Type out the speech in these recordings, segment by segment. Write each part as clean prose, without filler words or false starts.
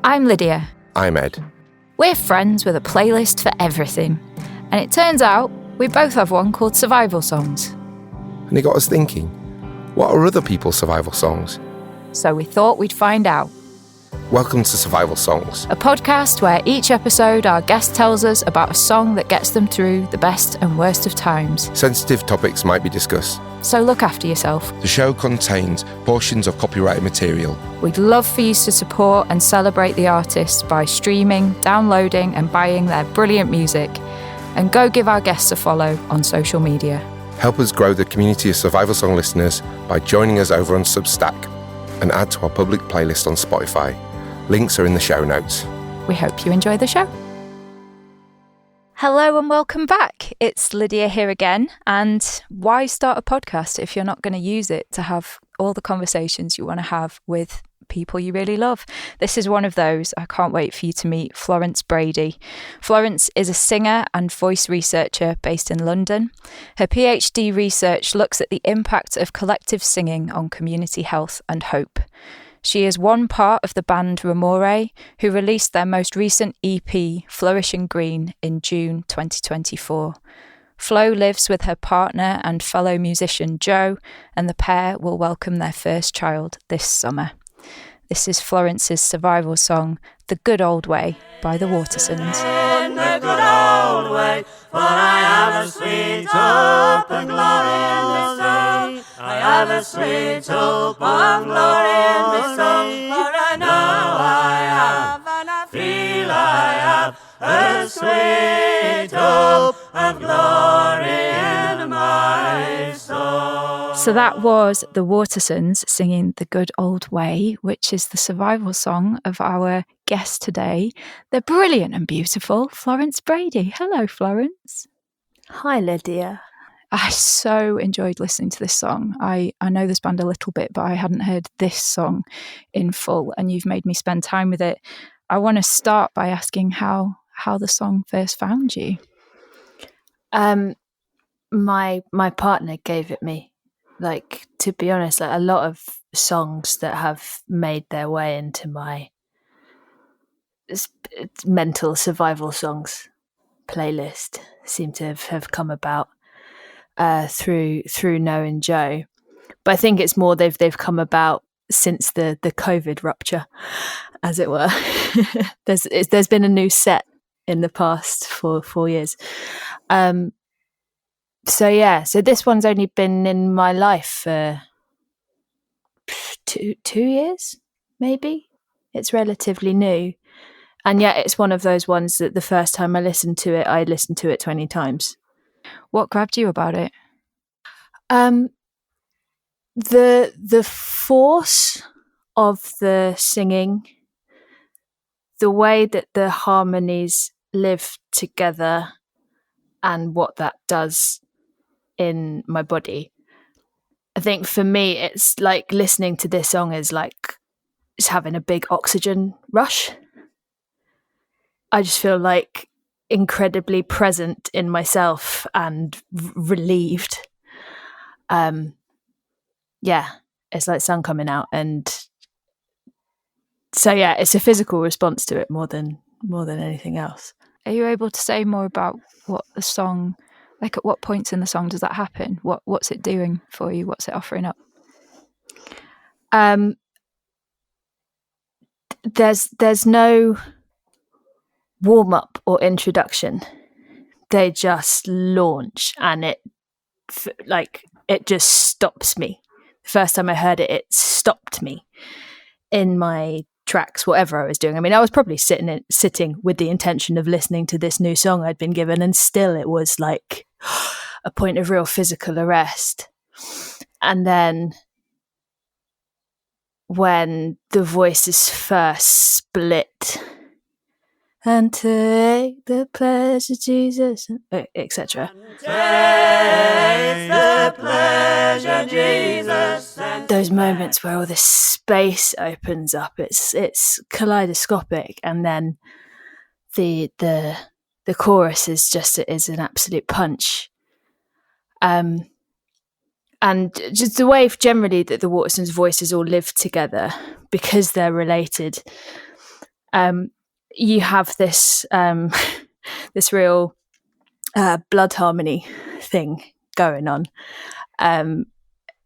I'm Lydia. I'm Ed. We're friends with a playlist for everything. And it turns out we both have one called Survival Songs. And it got us thinking, what are other people's survival songs? So we thought we'd find out. Welcome to Survival Songs, A podcast where each episode our guest tells us about a song that gets them through the best and worst of times. sensitive topics might be discussed. So look after yourself. The show contains portions of copyrighted material. We'd love for you to support and celebrate the artists by streaming, downloading and buying their brilliant music. And go give our guests a follow on social media. Help us grow the community of survival song listeners by joining us over on Substack and add to our public playlist on Spotify. Links are in the show notes. We hope you enjoy the show. Hello and welcome back. It's Lydia here again. And why start a podcast if you're not going to use it to have all the conversations you want to have with people you really love? This is one of those. I can't wait for you to meet Florence Brady. Florence is a singer and voice researcher based in London. Her PhD research looks at the impact of collective singing on community health and hope. She is one part of the band Remorae, who released their most recent EP, Flourish in Green, in June 2024. Flo lives with her partner and fellow musician Joe, and the pair will welcome their first child this summer. This is Florence's survival song, The Good Old Way, by the Watersons. In the good old way, for I have a sweet hope and glory in this song. I have a sweet hope and glory in this song. For I know I have, and I feel I have a sweet hope of glory in my soul. So that was the Watersons singing The Good Old Way, which is the survival song of our guest today, the brilliant and beautiful Florence Brady. Hello, Florence. Hi, Lydia. I so enjoyed listening to this song. I know this band a little bit, but I hadn't heard this song in full, and you've made me spend time with it. I want to start by asking how the song first found you. My partner gave it me. Like, to be honest, like a lot of songs that have made their way into my mental survival songs playlist seem to have come about through Noah and Joe. But I think it's more they've come about since the COVID rupture, as it were. There's been a new set in the past for 4 years. So this one's only been in my life for two years, maybe. It's relatively new. And yet it's one of those ones that the first time I listened to it 20 times. What grabbed you about it? The force of the singing, the way that the harmonies live together, and what that does in my body. I think for me, it's like listening to this song is like just having a big oxygen rush. I just feel like incredibly present in myself and relieved. It's like sun coming out, and so it's a physical response to it more than anything else. Are you able to say more about what the song, like at what points in the song does that happen? What's it doing for you? What's it offering up? There's no warm up or introduction. They just launch, and it just stops me. The first time I heard it, it stopped me in my tracks, whatever I was doing. I mean, I was probably sitting with the intention of listening to this new song I'd been given, and still it was like a point of real physical arrest. And then when the voices first split, and take the pleasure, Jesus, etc. Take the pleasure, Jesus. Those moments where all this space opens up, it's kaleidoscopic, and then the chorus is an absolute punch. And just the way generally that the Watersons voices all live together, because they're related, you have this this real blood harmony thing going on.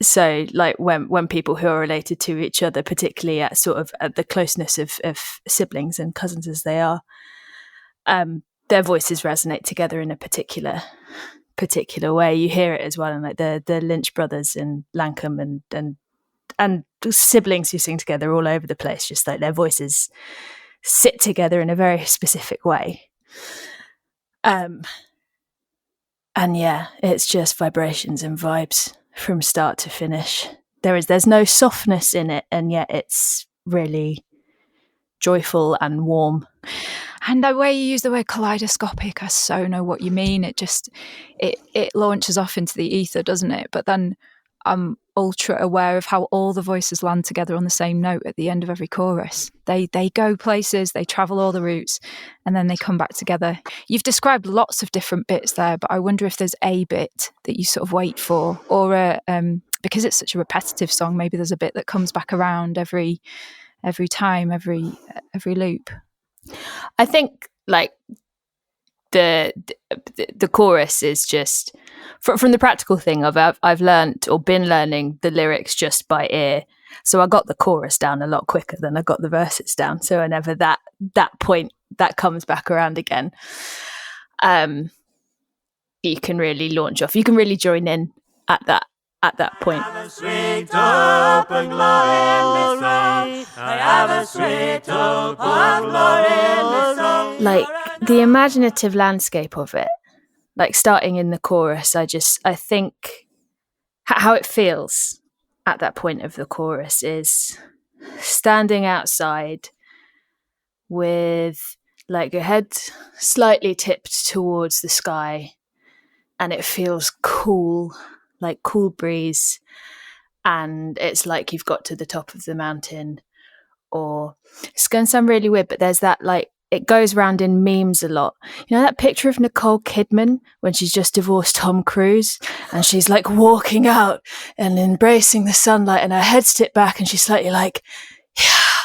So like when people who are related to each other, particularly at sort of at the closeness of siblings and cousins as they are, their voices resonate together in a particular way. You hear it as well in like the Lynch brothers in Lankham and siblings who sing together all over the place, just like their voices sit together in a very specific way. And yeah, it's just vibrations and vibes from start to finish. There's no softness in it, and yet it's really joyful and warm. And the way you use the word kaleidoscopic, I so know what you mean. It launches off into the ether, doesn't it? But then I'm ultra aware of how all the voices land together on the same note at the end of every chorus. They go places, they travel all the routes, and then they come back together. You've described lots of different bits there, but I wonder if there's a bit that you sort of wait for, or because it's such a repetitive song, maybe there's a bit that comes back around every time, every loop. I think like the chorus is just from the practical thing of I've learned or been learning the lyrics just by ear, so I got the chorus down a lot quicker than I got the verses down. So whenever that point that comes back around again, you can really launch off. You can really join in at that point. I have a sweet hope and glory in this song. I have a sweet hope and glory in this song. Like the imaginative landscape of it, like starting in the chorus, I think how it feels at that point of the chorus is standing outside with like your head slightly tipped towards the sky, and it feels cool, like cool breeze, and it's like you've got to the top of the mountain. Or it's going to sound really weird, but there's that, like, it goes around in memes a lot. You know that picture of Nicole Kidman when she's just divorced Tom Cruise and she's like walking out and embracing the sunlight and her head's tipped back and she's slightly like, yeah,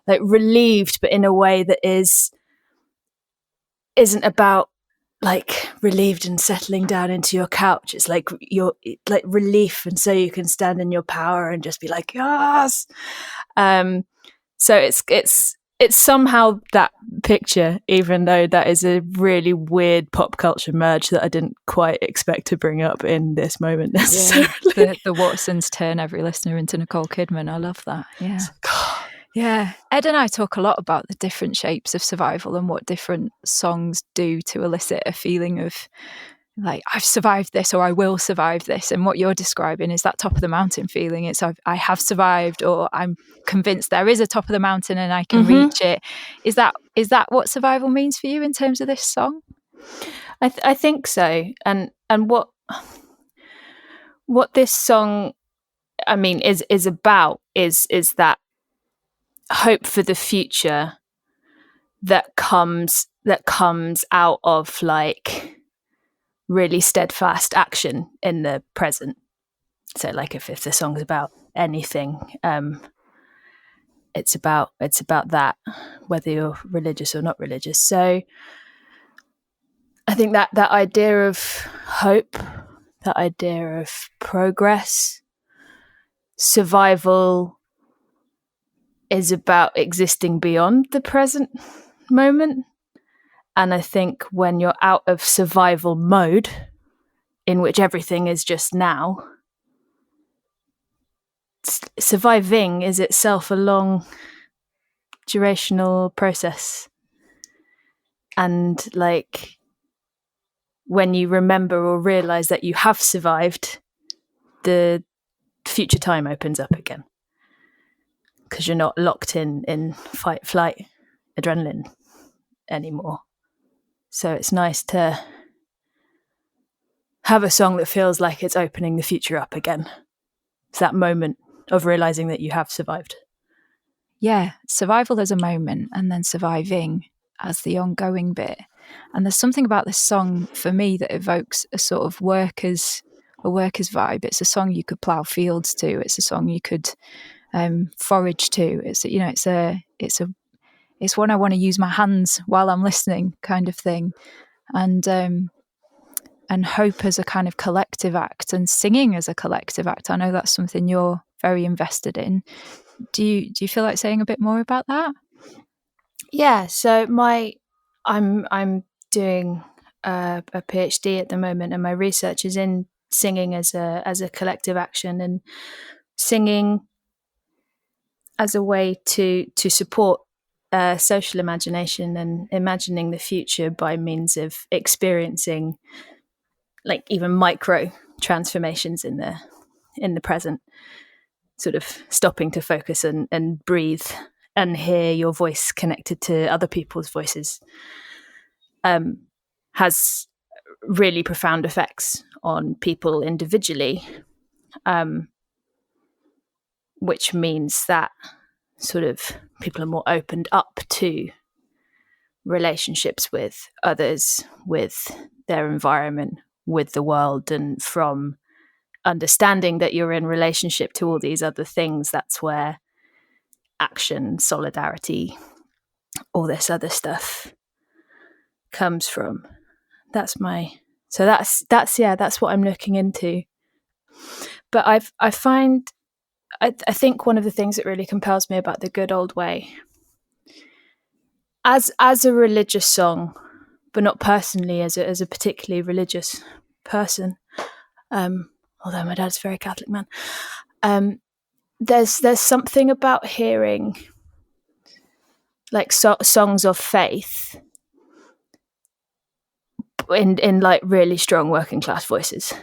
like relieved, but in a way that isn't about like relieved and settling down into your couch. It's like you're like relief, and so you can stand in your power and just be like, yes. So it's somehow that picture, even though that is a really weird pop culture merge that I didn't quite expect to bring up in this moment necessarily. Yeah, the Watersons turn every listener into Nicole Kidman. I love that. Yeah. Yeah. Ed and I talk a lot about the different shapes of survival and what different songs do to elicit a feeling of like, I've survived this, or I will survive this. And what you're describing is that top of the mountain feeling. It's I have survived, or I'm convinced there is a top of the mountain and I can reach it. Is that what survival means for you in terms of this song? I think so. And what this song, I mean, is about is that hope for the future that comes out of like really steadfast action in the present. So like if the song's about anything, it's about that, whether you're religious or not religious. So I think that idea of hope, that idea of progress, survival is about existing beyond the present moment. And I think when you're out of survival mode, in which everything is just now, surviving is itself a long durational process. And like when you remember or realize that you have survived, the future time opens up again, because you're not locked in fight, flight, adrenaline anymore. So it's nice to have a song that feels like it's opening the future up again. It's that moment of realizing that you have survived. Yeah, survival as a moment, and then surviving as the ongoing bit. And there's something about this song for me that evokes a sort of worker's vibe. It's a song you could plough fields to. It's a song you could forage to. It's it's one I want to use my hands while I'm listening, kind of thing. And hope as a kind of collective act, and singing as a collective act. I know that's something you're very invested in. Do you feel like saying a bit more about that? Yeah, so I'm doing a PhD at the moment, and my research is in singing as a collective action, and singing as a way to support social imagination and imagining the future by means of experiencing, like, even micro transformations in the present, sort of stopping to focus and breathe and hear your voice connected to other people's voices, has really profound effects on people individually, which means that sort of people are more opened up to relationships with others, with their environment, with the world, and from understanding that you're in relationship to all these other things, that's where action, solidarity, all this other stuff comes from. That's what I'm looking into. But I think one of the things that really compels me about The Good Old Way, as a religious song, but not personally as a particularly religious person, although my dad's a very Catholic man, there's something about hearing, like, songs of faith in like really strong working class voices,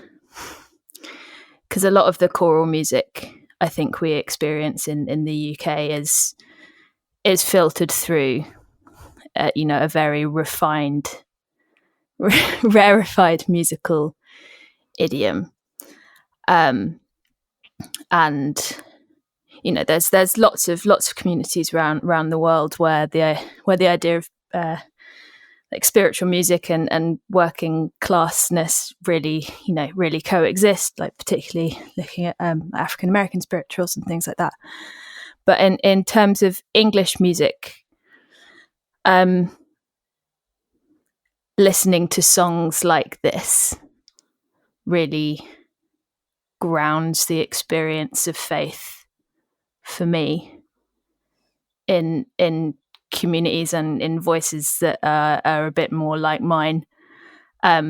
because a lot of the choral music I think we experience in the UK is filtered through a very refined rarefied musical idiom, and there's lots of communities around the world where the idea of like spiritual music and working classness really coexist, like particularly looking at African American spirituals and things like that. But in terms of English music, listening to songs like this really grounds the experience of faith for me in communities and in voices that are a bit more like mine. I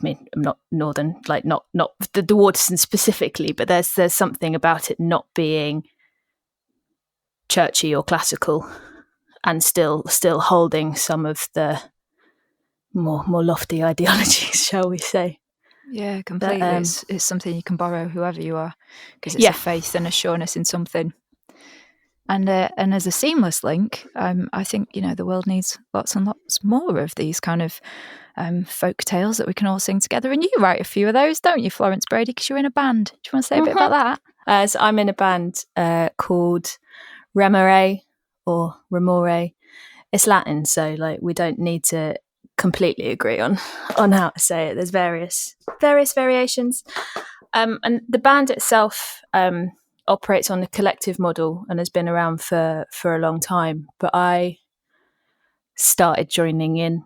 mean, I'm not northern, like not the Watersons specifically, but there's something about it not being churchy or classical, and still holding some of the more lofty ideologies, shall we say? Yeah, completely. But, it's something you can borrow whoever you are, because it's a faith and a sureness in something. And as a seamless link, I think the world needs lots and lots more of these kind of folk tales that we can all sing together. And you write a few of those, don't you, Florence Brady? Because you're in a band. Do you want to say a bit about that? So I'm in a band called Remorae or Remorae. It's Latin, so like we don't need to completely agree on how to say it. There's various variations, and the band itself operates on a collective model and has been around for a long time. But I started joining in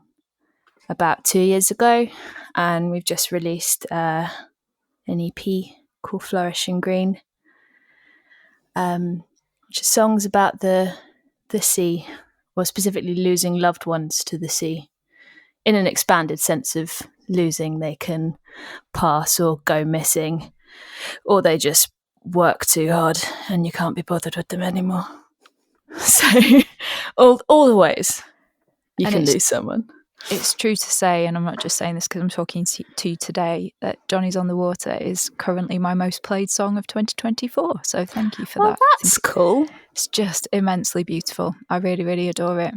about 2 years ago, and we've just released an EP called Flourish in Green, which is songs about the sea, or specifically losing loved ones to the sea, in an expanded sense of losing. They can pass or go missing, or they just work too hard and you can't be bothered with them anymore. So all the ways you can lose someone. It's true to say, and I'm not just saying this because I'm talking to you today, that Johnny's on the Water is currently my most played song of 2024. So thank you for that. That's cool. It's just immensely beautiful. I really, really adore it.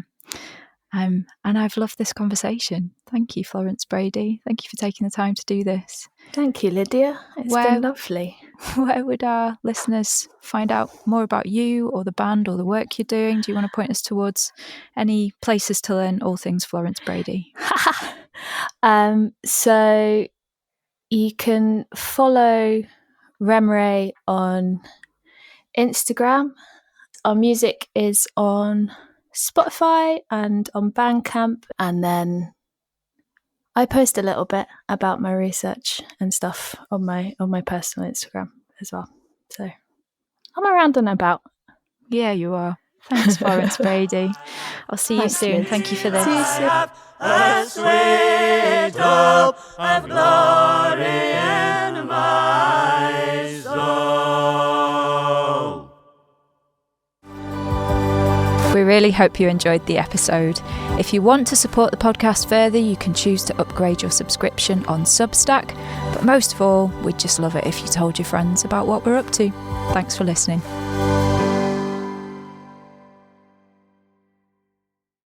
And I've loved this conversation. Thank you, Florence Brady. Thank you for taking the time to do this. Thank you, Lydia. It's been lovely. Where would our listeners find out more about you or the band or the work you're doing? Do you want to point us towards any places to learn all things Florence Brady? So you can follow Remorae on Instagram. Our music is on Spotify and on Bandcamp, and then I post a little bit about my research and stuff on my personal Instagram as well. So I'm around and about. Yeah, you are. Thanks, Florence Brady. I'll see you soon. Liz. Thank you for this. See you soon. A sweet hope of glory in my soul. We really hope you enjoyed the episode. If you want to support the podcast further, you can choose to upgrade your subscription on Substack. But most of all, we'd just love it if you told your friends about what we're up to. Thanks for listening.